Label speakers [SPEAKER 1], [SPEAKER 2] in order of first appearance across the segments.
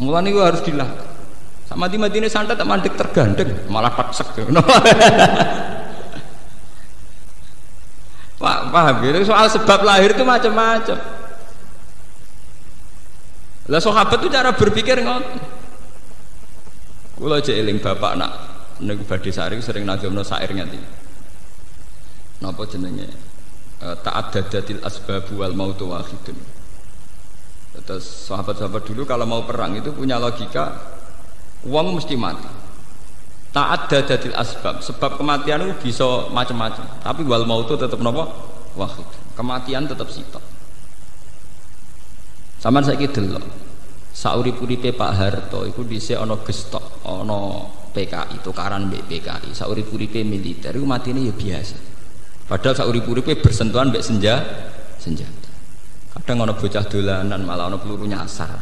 [SPEAKER 1] Mulane iku harus dilakukan. Sama di Madinah santet tak mandek tergandeng, malah taksek. Paham gitu? Soal sebab lahir itu macam-macam. Lah sahabat itu cara berpikir ngoten. Kula aja eling bapak nak niku badhe sari sering nagomno syair nganti. Napa jenenge? Ta'addadatil asbab wal mautu wahidun. Terus sahabat-sahabat dulu kalau mau perang itu punya logika wong mesti mati. Ta'addadatil asbab, sebab kematian itu bisa macam-macam, tapi wal mautu tetap napa? Wahid. Kematian tetap sitok. Sampeyan saiki delok. Saurip-uripe Pak Harto iku dhisik ana gestok, ana PKI, tukaran mbek PKI. Saurip-uripe militer iku matine ya biasa. Padahal saurip-uripe bersentuhan mbek senjata. Kadang ana bocah dolanan malah ana peluru nyasar.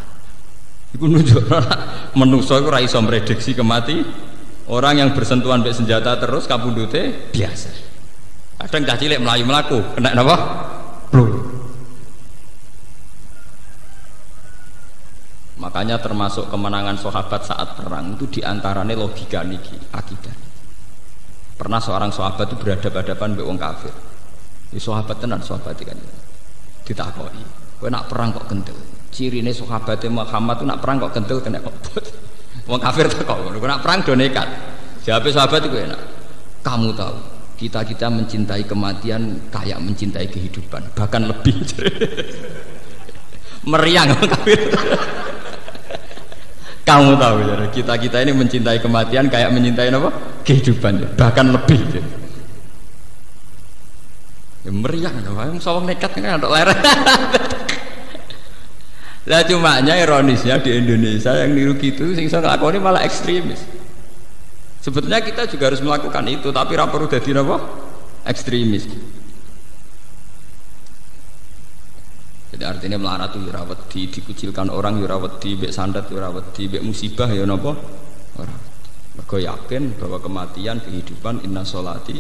[SPEAKER 1] Iku nunjukno manusa iku ora iso mrediksi kemati. Orang yang bersentuhan mbek senjata terus kapundhute biasa. Kadang cah cilik mlayu mlaku kena napa? Peluru. Makanya termasuk kemenangan sahabat saat perang itu diantaranya logika niki akidah. Pernah seorang sahabat itu berhadapan-hadapan mbek wong kafir. Ini sahabat tenan sahabat kan. Ditakoki, kowe nak perang kok kendel? Cirine sahabate Muhammad itu nak perang kok kendel kena kok. Wong kafir takok ngono, kowe nak perang do nekat. Jawabe sahabat iku enak. Kamu tahu, kita mencintai kematian kayak mencintai kehidupan, bahkan lebih. Meriang wong kafir. Kamu tahu ya, kita ini mencintai kematian kayak mencintai apa? Kehidupan, bahkan lebih. Ya, meriang, wong sawang nekat kan ada lereng. Lah cumanya ironisnya di Indonesia yang niru gitu, sing iso nglakoni malah ekstremis. Sebetulnya kita juga harus melakukan itu, tapi ra perlu dadi apa? Ekstremis. Jadi artinya melarat itu ya wedi, dikucilkan orang ya wedi, mbek santet ya wedi, mbek musibah ya napa? Ora. Mergo yakin bahwa kematian kehidupan inna sholati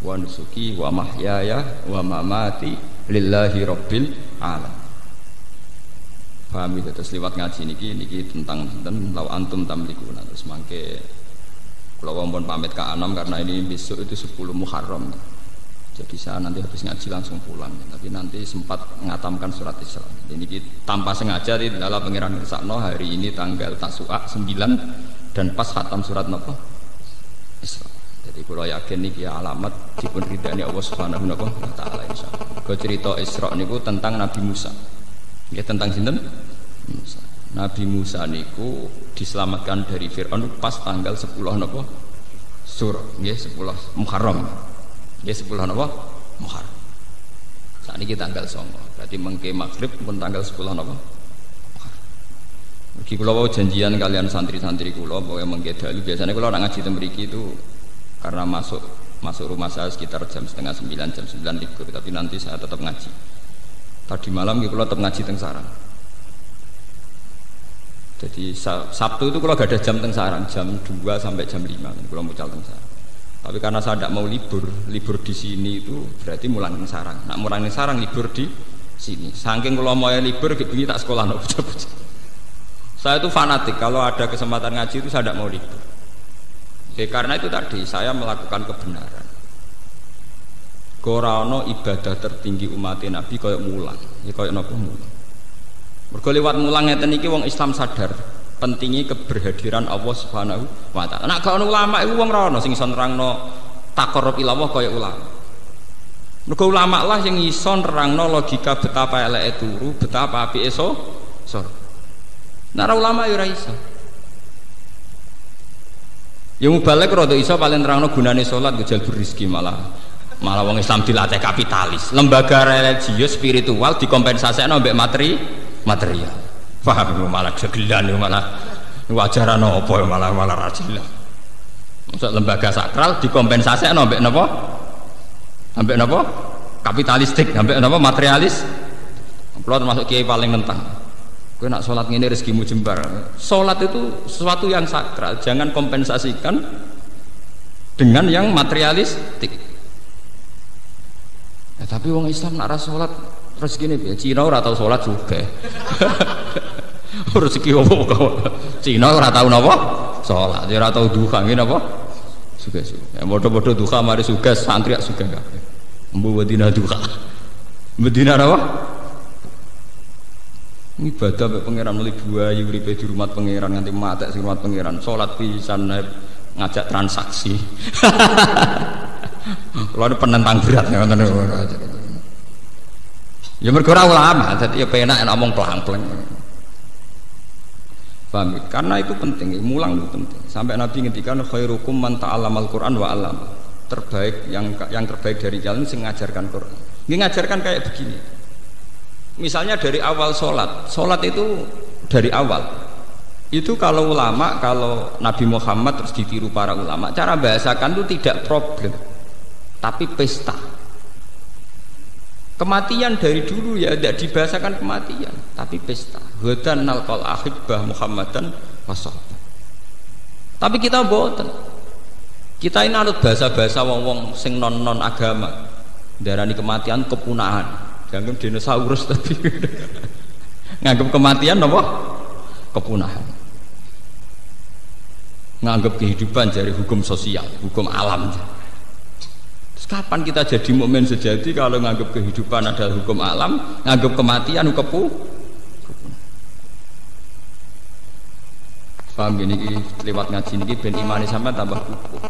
[SPEAKER 1] wa nusuki wa mahyaya wa mamati lillahi rabbil alamin. Paham itu terus lewat ngaji niki tentang lau antum tamlikuna terus mangke kula pun pamit ke Anam karena ini besok itu 10 Muharram. Jadi saya nanti habis ngaji langsung pulang, tapi nanti sempat ngatamkan surat Isra. Ini tanpa sengaja di dalam pengiran Sakno hari ini tanggal Tasu'a 9 dan pas khatam surat napa Isra. Jadi kalau yakin ini alamat dipun ridani Allah Subhanahu wa taala insyaallah. Ke cerita Isra niku tentang Nabi Musa. Ya tentang sinten? Musa. Nabi Musa niku diselamatkan dari Firaun pas tanggal 10 napa? Sur, nggih 10 Muharram. Ya 10 napa? Muharram. Saat ini tanggal 9. Berarti mengke maghrib pun tanggal 10 napa? Muharram. Mugi kula wau janjian kalian santri-santri kula bahwa mengke dalu biasanya kula nak ngaji teng mriki itu karena masuk rumah saya sekitar jam setengah 9, jam 9 libur, tapi nanti saya tetap ngaji. Tadi malam kula tetap ngaji teng sarang. Jadi Sabtu itu kula gak ada jam teng sarang, jam 2 sampai jam 5 kula mucal teng sarang. Tapi karena saya tidak mau libur di sini itu berarti mulang ning sarang. Nak mulang ning sarang libur di sini. Saking kula mau libur bengi tak sekolah no bocah-bocah. Saya itu fanatik kalau ada kesempatan ngaji itu saya tidak mau libur. Ya, karena itu tadi saya melakukan kebenaran. Ora ana ibadah tertinggi umat Nabi kaya mulang. Ya kaya napa mulang. Mergo liwat mulang ngeten iki wong Islam sadar pentingnya keberhadiran Allah Subhanahu wa taala. Nek gak ono ulama iku wong ora ono sing iso nerangno taqarrub ila Allah kaya ulama. Mergo ulama lah sing iso nerangno logika betapa eleke turu, betapa apike sor. Nek ulama ya ora iso. Ya mubalek rada iso paling nerangno gunane salat go jalbur rezeki malah wong Islam dilatih kapitalis. Lembaga religius spiritual dikompensasekno mbek material. Paham malah gegelan malah wajaran apa malah ra jelas. Masuk lembaga sakral dikompensasekno mbek napa? Ambek napa? Kapitalistik, ambek napa? Materialis. Kulo termasuk kiai paling nentang. Kowe nak salat ngene rezekimu jembar. Salat itu sesuatu yang sakral, jangan kompensasikan dengan yang materialistik. Ya, tapi wong Islam nak ra salat rezekine piye? Cina ora tau salat juga. Rezeki opo kok. Cina ora tau napa? Salat, ora tau duha ngene napa? Suga-suga. Ya padha-padha duha mari sugas santri suga kabeh. Mbu wedina duha. Medina napa? Ibadah mek pangeran muli buayu uripe di rumah pangeran nganti matek sing rumah pangeran. Salat pisan ngajak transaksi. Kalau penentang berat ngoten aja. Ya mergo ora ulama, dadi ya penak ngomong pelang-pelang. Paham? Karena itu penting, mulang itu penting. Sampai Nabi ngendikan khairukum man ta'allamal Qur'an wa 'allam. Terbaik yang terbaik dari kalian sing ngajarkan Quran. Nggih ngajarkan kayak begini. Misalnya dari awal sholat itu dari awal itu kalau ulama, kalau Nabi Muhammad terus ditiru para ulama, cara bahasakan itu tidak problem tapi pesta. Kematian dari dulu ya tidak dibahasakan kematian tapi pesta. Hudan nalqal ahibbah Muhammadan wasol. Tapi kita boten, kita ini anut bahasa-bahasa wong-wong sing non agama darani kematian kepunahan. Jangan dinosaurus tapi nganggap kematian apa? Kepunahan. Nganggap kehidupan dari hukum sosial, hukum alam. Terus kapan kita jadi mukmin sejati kalau nganggap kehidupan adalah hukum alam, nganggap kematian hukum paham gini lewat ngaji ini ben imani sama tambah kukuh.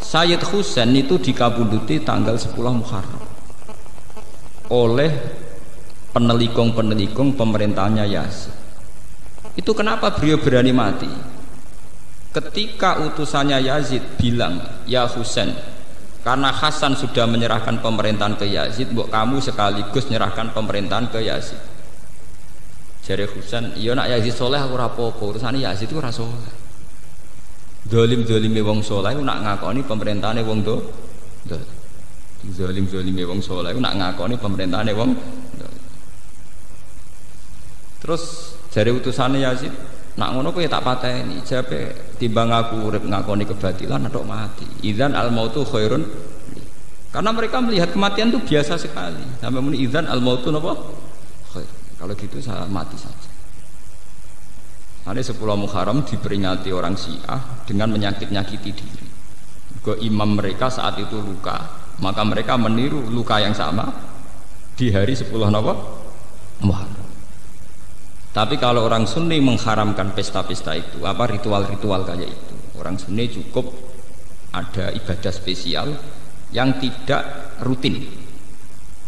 [SPEAKER 1] Sayyid Husain itu dikabunduti tanggal 10 Muharram oleh penelikung pemerintahnya Yazid. Itu kenapa beliau berani mati? Ketika utusannya Yazid bilang, ya Husain, karena Hasan sudah menyerahkan pemerintahan ke Yazid, mbok kamu sekaligus menyerahkan pemerintahan ke Yazid. Jare Husain, iya nak Yazid soleh aku ora apa-apa, urusane Yazid itu ora soleh. Dolim-dolime wong soleh nak ngakoni pemerintahane wong do. Zalim-zalime wong saleh nak ngakoni pemerintahane wong. Terus jare utusane Yazid, nak ngono kowe tak pateni, jape timbang aku urip ngakoni kebatilan atok mati. Idzan al mautu khairun. Karena mereka melihat kematian itu biasa sekali. Sampai muni idzan al mautu napa? Khair. Kalau gitu saya mati saja. Ada 10 Muharram diperingati orang Syiah dengan menyakit-nyakiti diri. Ke imam mereka saat itu luka, maka mereka meniru luka yang sama di hari 10 Muharram. Tapi kalau orang Sunni mengharamkan pesta-pesta itu, apa ritual-ritual kayak itu, orang Sunni cukup ada ibadah spesial yang tidak rutin.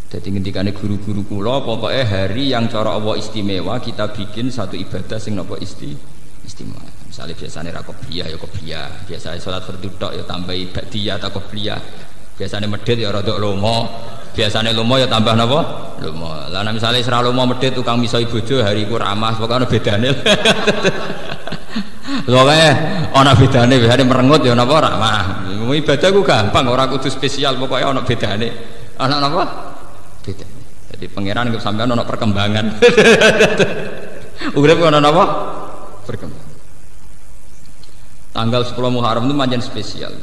[SPEAKER 1] Jadi ngendikane guru-guru kula, pokoknya hari yang cara Allah istimewa kita bikin satu ibadah sing napa istimewa. Misalnya biasanya ra qobliyah ya qobliyah, biasanya salat fardhu tok ya tambahi ba'diyah atau qobliyah. Biasanya medhit ya rada lomo, biasanya lomo ya tambah napa? Lomo. Lah nek misale sira lomo medhit tukang misoi bojo hari iku ramah, pokoke ana bedane. Pokoke ana bedane, biasane merengut ya napa ramah. Ibadah ku gampang, ora kudu spesial, pokoke ana bedane. Ana napa? Beda. Jadi pangeran nggak sampean ana perkembangan. Urip ana napa? Perkembangan. Tanggal 10 Muharram itu manjen spesial.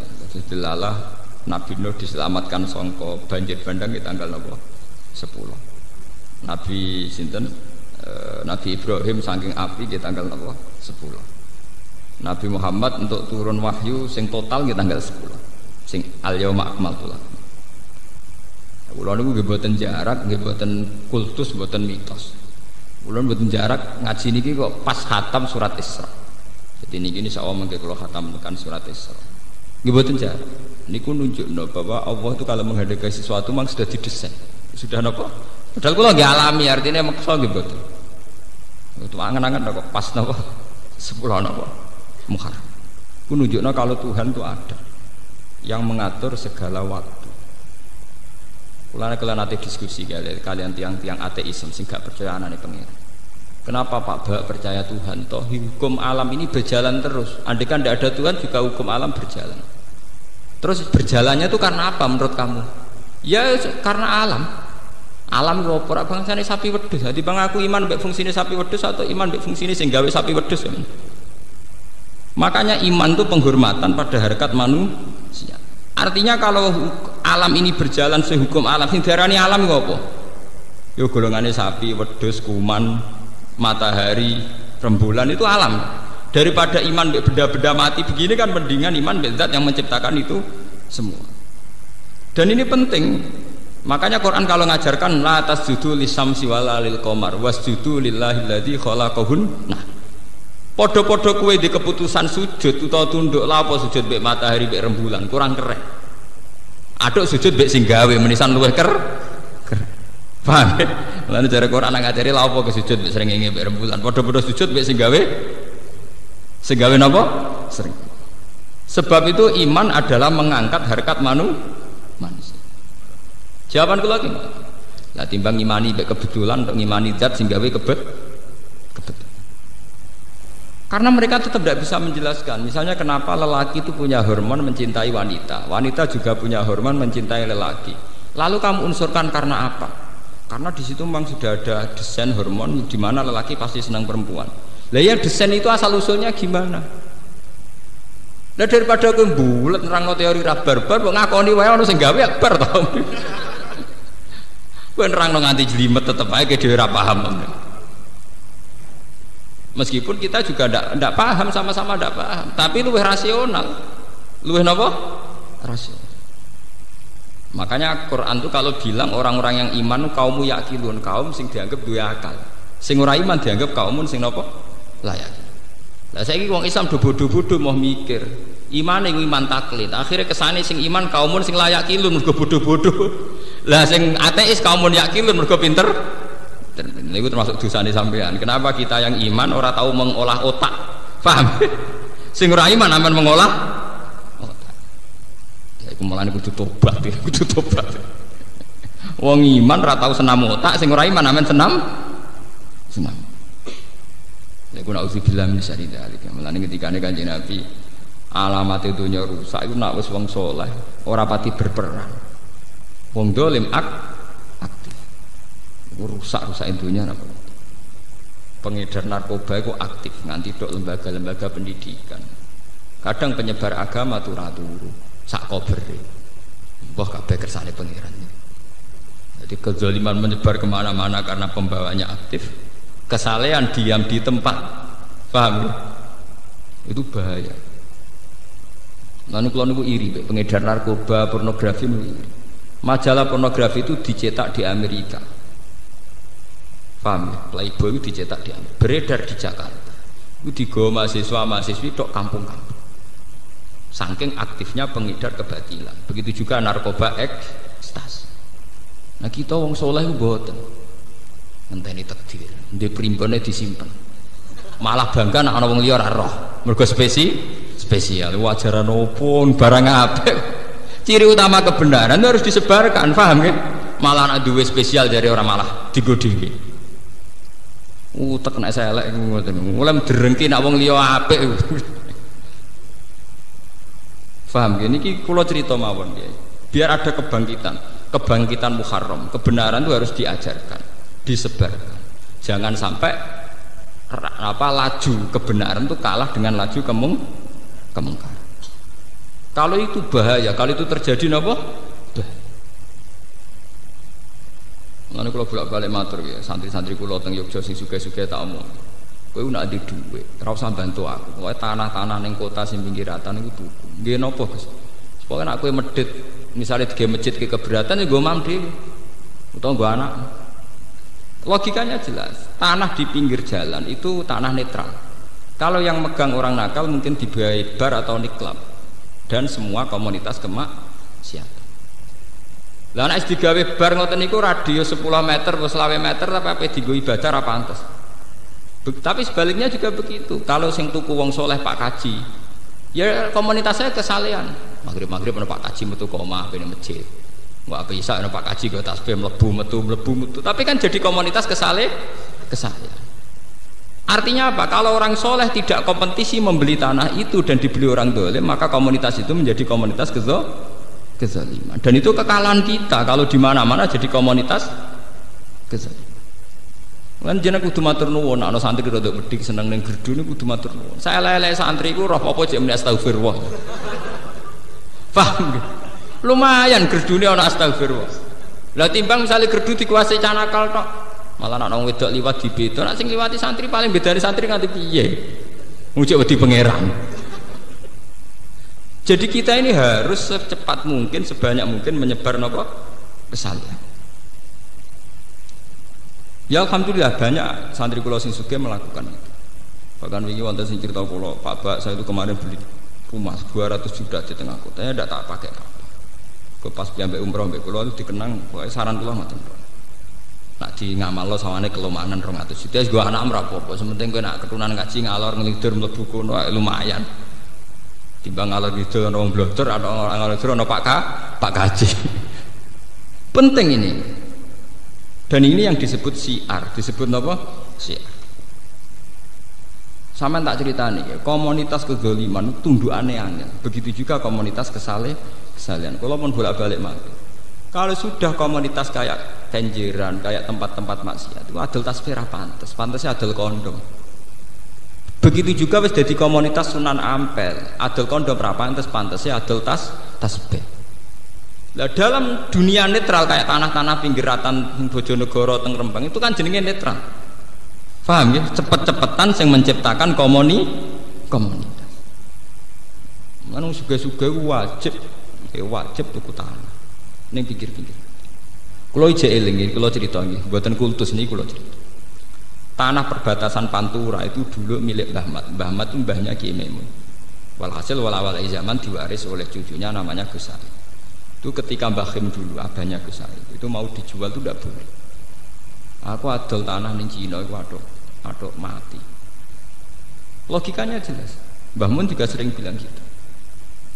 [SPEAKER 1] Dilalah Nabi Nuh diselamatkan sangka banjir bandang di tanggal napa? 10. Nabi sinten? Nabi Ibrahim saking api di tanggal napa? 10. Nabi Muhammad untuk turun wahyu sing total di tanggal 10. Sing al-yauma akmaltu lakum. Kula niku nggih boten jarak, nggih boten kultus, boten mitos. Kula boten jarak ngaji niki kok pas khatam surat Isra. Jadi niki insyaallah mengke kula khatam tekan surat Isra. Nggih boten jarak. Niku nunjukno bahwa Allah itu kalau menghadirkan sesuatu memang sudah didesain. Sudah napa? Padahal kula nggih alami, artinya maksa nggih boten. Itu angen-angen kok pas napa? 10 napa? Muharram. Ku nunjukno kalau Tuhan itu ada yang mengatur segala waktu. Kalian nanti diskusi kalian tiang-tiang ateisme sing gak percaya anane pengira. Kenapa Pak Bak percaya Tuhan? Toh hukum alam ini berjalan terus. Andai kan tidak ada Tuhan juga hukum alam berjalan. Terus berjalannya itu karena apa menurut kamu? Ya karena alam. Alam itu apa? Bangsane sapi wedhus. Jadi bang aku iman mbek fungsine sapi wedhus atau iman mbek fungsine sing gawe sapi wedhus. Makanya iman itu penghormatan pada harkat manusia. Artinya kalau alam ini berjalan sehukum alam, sing diarani alam iku apa? Yo golongane sapi, wedhus, kuman, matahari, rembulan itu alam. Daripada iman benda-benda mati begini kan mendingan iman zat yang menciptakan itu semua. Dan ini penting. Makanya Quran kalau ngajarkan la tasjudu lisyamsi wala lil qamar wasjudu lillahilladzi khalaqahun. Nah, podo-podo kowe di keputusan sujud utawa tunduk la apa sujud mbek matahari mbek rembulan kurang keren. Aduk sujud mbek sing gawe menisan luwih keren. Paham? Lan cara Quran ngajari la apa kesujud mbek srengenge mbek rembulan. Podo-podo sujud mbek sing gawe napa? Sering. Sebab itu iman adalah mengangkat harkat manusia. Jawaban kula iki. Lah timbang ngimani mbek kebetulan untuk ngimani zat sing gawe kebetulan. Karena mereka tetap tidak bisa menjelaskan. Misalnya kenapa lelaki itu punya hormon mencintai wanita, wanita juga punya hormon mencintai lelaki. Lalu kamu unsurkan karena apa? Karena di situ memang sudah ada desain hormon di mana lelaki pasti senang perempuan. Lah ya desain itu asal usulnya gimana? Lah daripada aku bulet nerangno teori ra barbar kok ngakoni wae ono sing gawe akbar to. Kowe nerangno nganti jelimet tetep ae dhewe ora paham. Meskipun kita juga tidak paham, sama-sama tidak paham, tapi luwih rasional, luwih napa? Rasional. Makanya Quran itu kalau bilang orang-orang yang iman kaum yakilun, kaum sing dianggap duwe akal. Sing ora iman dianggap kaum sing napa? Layak. Lah saiki wong Islam do bodoh-bodoh mau mikir. Imane iman taklid. Akhirnya kesane sing iman kaum sing layak kilun mergo bodoh-bodoh. Lah sing ateis kaum yakilun mergo pinter. Itu termasuk dosane sampean. Kenapa kita yang iman ora tahu mengolah otak? Paham? Sing ora iman aman mengolah otak. Ya iku mulane kudu tobat, kudu tobat. Wong iman ora tahu senam otak, sing ora iman aman senam. Ya iku nauzubillah min syarri dzalik. Mulane ketikane Kanjeng Nabi alamat dunya rusak iku nek wis wong saleh ora pati berperang. Wong dolim aktif. Rusak dunia apa? Pengedar narkoba itu aktif nganti dok lembaga-lembaga pendidikan. Kadang penyebar agama turu sak kobere. Mbah kabeh kersane pangeran. Jadi kezaliman menyebar kemana-mana karena pembawanya aktif. Kesalehan diam di tempat. Paham? Itu bahaya. Lalu kalau niku iri, pengedar narkoba, pornografi iri. Majalah pornografi itu dicetak di Amerika. Paham ya? Playboy itu dicetak di Amerika, beredar di Jakarta. Itu digawa mahasiswa-mahasiswi tok kampung-kampung. Saking aktifnya pengedar kebatilan. Begitu juga narkoba ekstasi. Nah kita wong soleh itu boten. Ngenteni takdir, ndek primbone disimpen. Malah bangga nek ana wong liya ora roh. Mergo spesial wajaran opo barang apik. Ciri utama kebenaran itu harus disebarkan, paham kan? Malah anak duwe spesial dari orang malah digodhi. Utek nek elek ngoten. Mulai derengki nek wong liya apik. Paham gini iki kula cerita mawon nggih. Biar ada kebangkitan Muharram. Kebenaran itu harus diajarkan, disebarkan. Jangan sampai laju kebenaran itu kalah dengan laju kemungkaran. Kalau itu bahaya, kalau itu terjadi napa? Bahaya. Mulane kula bolak-balik matur ya, santri-santri kula teng Yogyakarta sing sugih-sugih tak omong. Kowe nek ndek dhuwit, ora usah bantu aku. Pokoke tanah-tanah ning kota sing pinggiratan niku tuku. Nggih napa, Gus? Pokoke nek kowe medhit, misale dige masjid ke keberatan ya nggo mam dhewe. Utawa nggo anak. Logikanya jelas. Tanah di pinggir jalan itu tanah netral. Kalau yang megang orang nakal mungkin dibayar bar atau niklab. Dan semua komunitas kemaksiatan. Lah nek digawe bar ngoten niku radius 10 meter atau 20 meter tapi ape dienggo ibadah ra pantes. Tapi sebaliknya juga begitu. Kalau sing tuku wong soleh Pak Kaji, ya komunitasnya kesalehan. Maghrib ana Pak Kaji metu kok omah ben masjid. Mbak apa isa ana Pak Kaji kok tasbih mlebu metu. Tapi kan jadi komunitas kesalehan. Artinya apa? Kalau orang soleh tidak kompetisi membeli tanah itu dan dibeli orang dolim, maka komunitas itu menjadi komunitas kezaliman. Dan itu kekalahan kita kalau di mana-mana jadi komunitas kezaliman. Kan jeneng kudu matur nuwun, ana santri rada medhik seneng ning gerdu niku kudu matur nuwun. Saya elek-elek santri ku roh apa jek muni astagfirullah. Paham nggih? Lumayan gerdune ana astagfirullah. Lah timbang misalnya gerdu dikuasai canakal tok. Malah nek wong wedok liwat dibeda, nek sing liwati santri paling bedane santri nganti piye? Ngucap wedi pangeran. Jadi kita ini harus secepat mungkin, sebanyak mungkin menyebar nopo kesalahan. Ya alhamdulillah banyak santri kula sing sugih melakukan itu. Bahkan wingi wonten sing cerita kula, Pak Bak saya itu kemarin beli rumah 200 juta di tengah kota, saya tidak tak pakai apa. Ke pas piambek umroh mbek kula itu dikenang, pokoke saran kula ngoten. Nak di ngamalno sawane kelomanan 200 juta, wis go anak ora apa-apa, sementing kowe nak keturunan ngaji ngalor ngelidur mlebu kono lumayan. Timbang ngalor ngidul ana wong blodor, ana ngalor ngidul ana Pak Kaji. Penting ini. Dan ini yang disebut syiar, disebut apa? Syiar. Sama tak ceritani ya, komunitas kedzaliman tundukane angel. Begitu juga komunitas kesalehan. Kalau pun bolak-balik mati. Kalau sudah komunitas kayak tenjeran, kayak tempat-tempat maksiat, itu adil tasfirah pantasnya adil kondom. Begitu juga wis dadi komunitas Sunan Ampel, adil kondom ra pantasnya adil tasbih. Nah, dalam dunia netral kayak tanah-tanah pinggiratan Bojonegoro teng Rembang itu kan jenenge netral. Paham ya? Cepet-cepetan yang menciptakan komunitas. Mana suga-suga wajib tuku tanah. Ning pikir-pikir. Kulo ije eling, kulo cerita nggih, mboten kultus niki kulo cerita. Tanah perbatasan Pantura itu dulu milik Mbah Mat. Mbah Mat itu mbahnya Ki Maimun. Walhasil awal zaman diwaris oleh cucunya namanya Gus Said. Itu ketika Mbah Khim dulu abahnya Gus Said itu mau dijual itu tidak boleh. Aku adol tanah ning Cina iku aduk mati. Logikanya jelas. Mbah Mun juga sering bilang gitu.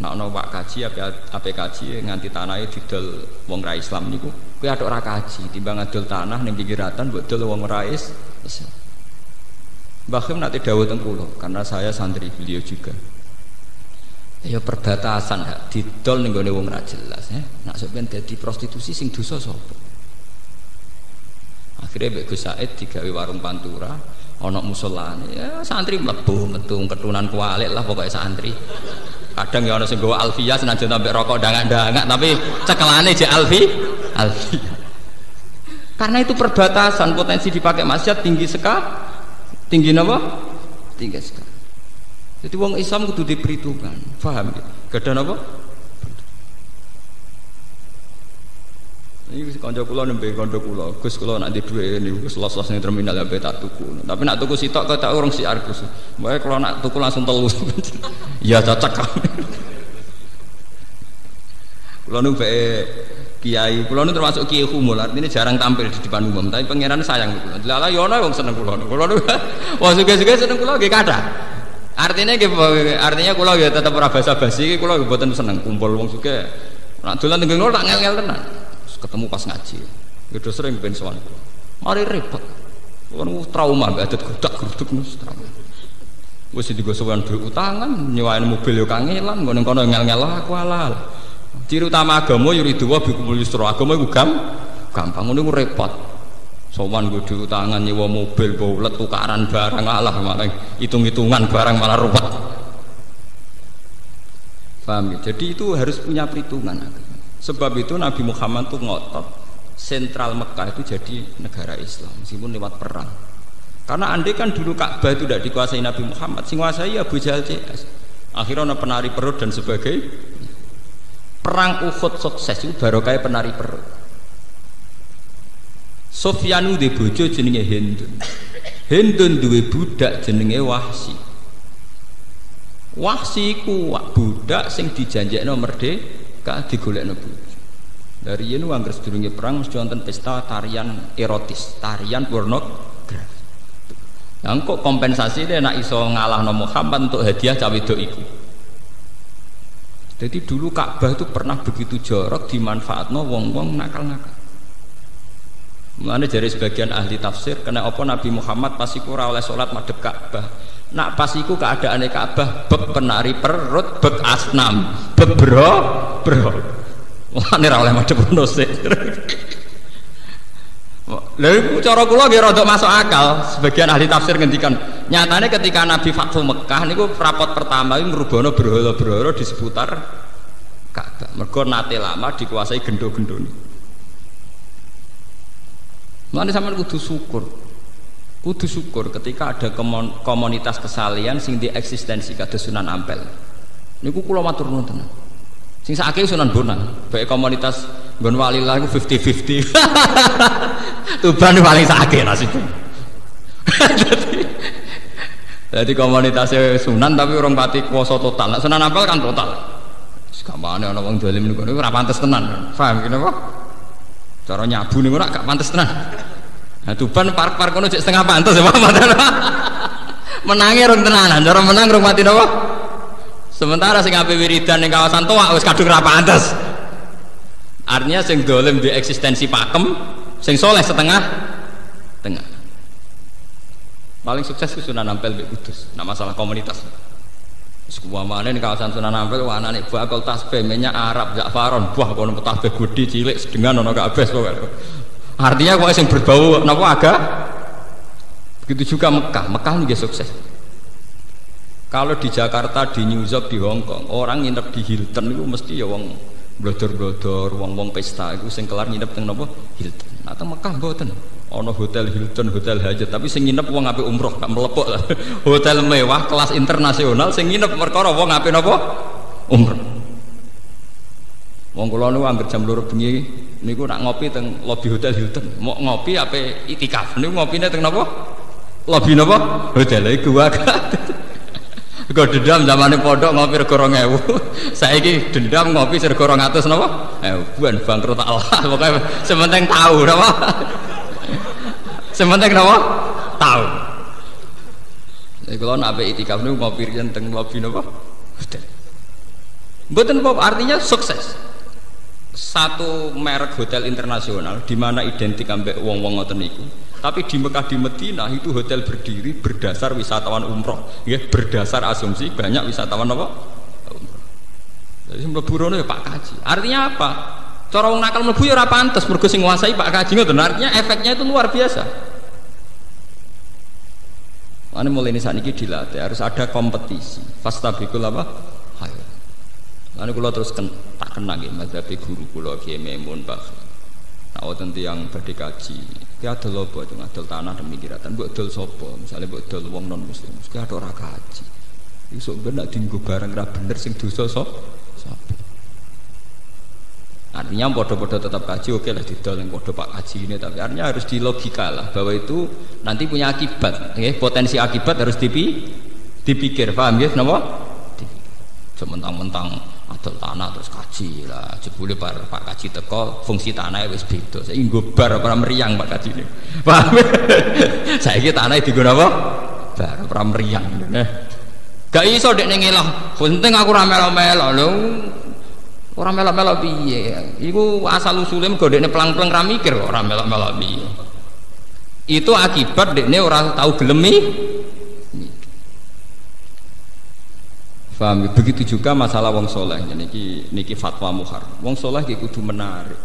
[SPEAKER 1] Nek ana wak kaji ape kaji nganti tanahe didol wong ra Islam niku kowe aduk ra kaji timbang adol tanah ning pinggiratan mbok dol wong ra Islam. Mbah Khim nate dawuh teng kula karena saya santri beliau juga. Ya perbatasan hak didol ning gone wong ra jelas ya. Nek sampeyan dadi prostitusi sing dosa sapa? Akhirnya Mbak Gus Said digawe warung Pantura, ana musolane. Ya santri mlebu metu ketunan kualik lah pokoknya santri. Kadang ya ana sing nggawa Alfiyah senajan ambek rokok dangak-dangak tapi cekelane jek Alfiyah. Karena itu perbatasan potensi dipakai maksiat tinggi sekali. Tinggi napa? Tinggi sekali. Jadi wong Islam kudu diperhitungkan. Paham ya? Gadah napa? Ini kanca kula nembe kanca kula. Gus kula nak di dhuwit niku los-los ning terminal ya tak tuku. Tapi nak tuku sitok kok tak urung siar Gus. Wae kalau nak tuku langsung telu. Ya cocok. Kula nu kiai, kula nu termasuk kiai khumul, artinya jarang tampil di depan umum, tapi pangeran sayang kula. Lala yo ana wong seneng kula. Kula nu wong sugih-sugih seneng kula nggih kathah. Artinya kula ya tetep ora basa-basi, kula mboten seneng kumpul wong sugih. Nak dolan teng ngono tak ngel-ngel tenan. Ketemu pas ngaji, gitu sering ben sowan. Mari repot, kan trauma, gak ada godak-goduk nus trauma. Wes digosokkan duit utangan, nyewain mobil yo kangelan, ngono kono ngel-ngel aku halal. Ciri utama agama yuriduwa bikumul yusra, agama iku gampang, ngono iku repot. Sowan nggo duit utangan nyewa mobil, bolet tukaran barang alah malah hitung-hitungan barang malah ruwet. Paham ya? Jadi itu harus punya perhitungan agama. Sebab itu Nabi Muhammad itu ngotot sentral Mekah itu jadi negara Islam meskipun lewat perang. Karena andai kan dulu Ka'bah itu tidak dikuasai Nabi Muhammad, sing kuasai Abu Jahal CS. Akhirnya ada penari perut dan sebagainya. Perang Uhud sukses itu baru kayak penari perut. Sofyanu de bojo jenenge Hindun. Hindun duwe budak jenenge Wahsi. Wahsi iku budak sing dijanjekno merdeka digolekno bojo. Dari yen anggere sedurunge perang mesti wonten pesta tarian erotis, tarian pornografi. Lah kok kompensasine nek iso ngalahno Muhammad untuk hadiah cawe wedok iku. Jadi dulu Ka'bah itu pernah begitu jorok dimanfaatno wong-wong nakal-nakal. Mulane dari sebagian ahli tafsir kena apa Nabi Muhammad pas iku ora oleh salat madhep Ka'bah. Nak pas iku keadaane Ka'bah bek penari perut, bek asnam, bek bro. Mulane ora oleh madhep ngono sik. Lha iku cara kula nggih rada masuk akal. Sebagian ahli tafsir ngendikan, nyatane ketika Nabi Fathu Mekah niku rapot pertama iku ngrubono berhala-berhala di seputar Ka'bah. Mergo nate lama dikuasai gendo-gendone. Mulane sampean kudu syukur. Kudu syukur ketika ada komunitas kesalian sing di eksistensi kados Sunan Ampel. Niku kula matur nuwun tenan. Sing sakake Sunan Bonang, bae komunitas nggon walillah iku 50-50. Tuban paling sakake nasibnya. Jadi komunitasnya Sunan tapi orang pati kuasa total. Nah, Sunan Ampel kan total. Gampangane ana wong dolim niku ora pantes tenan. Paham kene apa? Cara nyabu niku ora gak pantes tenan. Nah, Tuban park-park kono cek setengah pantes ya, Pak. Menange rong tenanan, cara menang rong mati napa? Sementara sing ape wiridan ning kawasan Toak wis kadung ra pantes. Artinya sing dolim di eksistensi pakem, sing soleh setengah tengah. Paling sukses ku Sunan Ampel mbek Kudus. Nah masalah komunitas. Sekuamane ning kawasan Sunan Ampel anane bakal tasbih minyak Arab Za'faron, buah kono tasbih gede cilik sedengan ana kabeh pokoke. Artinya kok sing berbau napa agak. Begitu juga Mekah. Mekah nggih sukses. Kalau di Jakarta, di New York, di Hong Kong, orang nginep di Hilton itu mesti ya wong blodor-blodor, wong pesta itu sing kelar nginep teng napa Hilton. Nah teng Mekah mboten. Ana hotel Hilton, hotel Hajat, tapi sing nginep wong ape umroh, gak melepok lah. Hotel mewah kelas internasional sing nginep perkara wong ape napa umroh. Wong kula niku anggere jam 2 bengi niku nak ngopi teng lobi hotel Hilton. Mau ngopi ape itikaf niku ngopine teng napa? Lobi napa? Hotel iku wae. Kok dendam zamane pondok ngopi rego 2000. Saiki dendam ngopi rego 200 napa? Buan bangkrut Allah. Pokoke sementing tahu napa? Sementing napa? Tahu. Nek kula nak ape itikaf niku ngopi riyen teng lobi napa? Hotel. Mboten apa artinya sukses. Satu merek hotel internasional di mana identik ambek wong-wong ngoten niku. Tapi di Mekah di Madinah itu hotel berdiri berdasar wisatawan umroh, ya berdasar asumsi banyak wisatawan apa? Umroh. Jadi mlebu rono ya Pak Kaji. Artinya apa? Cara wong nakal mlebu ya ora pantes mergo sing nguasai Pak Kaji ngoten. Artinya efeknya itu luar biasa. Ane mulai ini saniki dilatih harus ada kompetisi. Fastabikul apa? Hayo. Ane kula terus tak kenang nggih mazhab guru kula Kiai Maimun Pak. Nah, wonten tiyang badhe kaji. Ki adol apa cung adol tanah demi kiratan. Mbok dol sapa? Misale mbok dol wong non muslim. Ki ada ora kaji. Iku sok ben nek dienggo barang ra bener sing dosa sapa? Artinya podo-podo tetap kaji, oke lah didol yang podo Pak Kaji ini, tapi artinya harus dilogika lah bahwa itu nanti punya akibat, potensi akibat harus dipikir, paham ya? Kenapa? Sementang-mentang adol tanah terus kaji lah, jebule Pak Kaji teko fungsi tanah wis beda, saya inggobar apa meriang Pak Kaji ini, paham? Saya ini tanah digunakan apa? Bar apa meriang, gak iso dek nengelah, penting aku ramel-ramel lho. Orang melok-melok piye? Iku asal usulnya godekne pelang-pelang ra mikir kok ora melok-melok piye. Itu akibat dekne ora tahu gelemi. Paham? Begitu juga masalah wong soleh. Niki fatwa muhar. Wong soleh ki kudu menarik.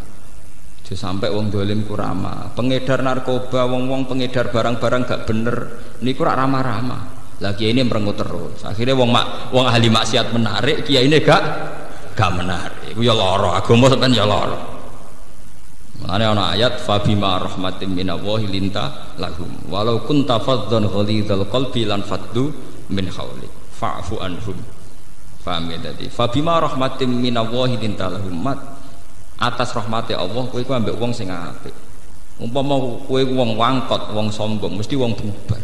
[SPEAKER 1] Aja sampai wong dolim ku ramah. Pengedar narkoba, wong-wong pengedar barang-barang gak bener niku ora ramah-ramah. Lagi ini merengut terus. Akhirnya wong ahli maksiat menarik, kiai ini gak menarik. Iku ya lara, agama sampean ya lara. Mane ana ayat fa bima rahmatin minallahi linta lahum walau kunta faddan ghalidhal qalbi lan faddu min haulik fa'fu anhum. Paham ya tadi? Fa bima rahmatin minallahi linta lahum mat atas rahmate Allah kowe iku ambek wong sing apik. Umpama kowe wong wangkot, wong sombong, mesti wong bubar.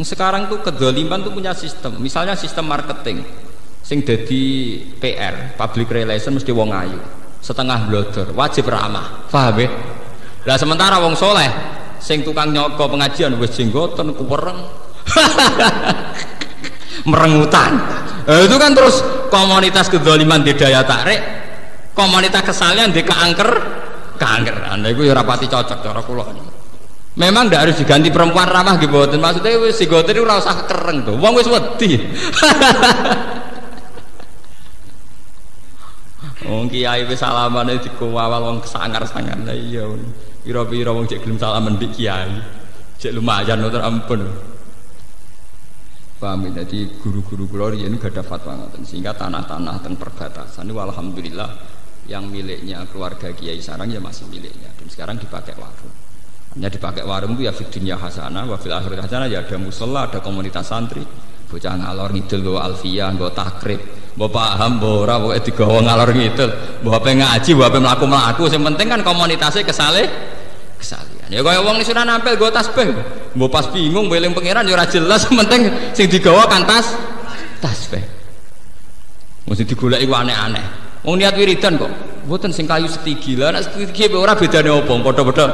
[SPEAKER 1] Sekarang tuh kedzaliman tuh punya sistem. Misalnya sistem marketing. Sing dadi PR, public relation mesti wong ayu, setengah blodor, wajib ramah, paham ya? Lah sementara wong soleh, sing tukang nyoko pengajian wis jenggoten kuwereng, merengutan. Itu kan terus komunitas kedzaliman di daya tarik, komunitas kesalahan di keangkeran. Iku ya rapati cocok cara kula. Memang ndak harus diganti perempuan ramah gitu, maksudnya wis jenggoten ora usah kereng tuh, wong wis wedi. Wong kiai wis salamane dikowal wong kesangar-sangar. Lah iya. Pira-pira wong cek gelem salaman mbek kiai. Cek lumayan to ampun. Paham ya? Jadi guru-guru kula riyen gadah fatwa ngoten sehingga tanah-tanah teng perbatasan niku alhamdulillah yang miliknya keluarga Kiai Sarang ya masih miliknya, dan sekarang dipakai warung. Hanya dipakai warung itu ya fid dunya hasanah wa fil akhirati hasanah, ya ada musala, ada komunitas santri, bocah ngalor ngidul nggo alfiyah, nggo takrib, mbok paham mbok ora pokoke digawa ngalor ngidul, mbok ape ngaji, mbok ape mlaku-mlaku, sing penting kan komunitasnya kesalihan. Ya kaya wong Sunan Ampel nggo tasbih, mbok pas bingung eling pangeran ya ora jelas, sing penting sing digawa kan tasbih. Mesti digoleki aneh-aneh. Wong niat wiridan kok, mboten sing kayu setigi. Lah nek setigi ora bedane apa? Padha-padha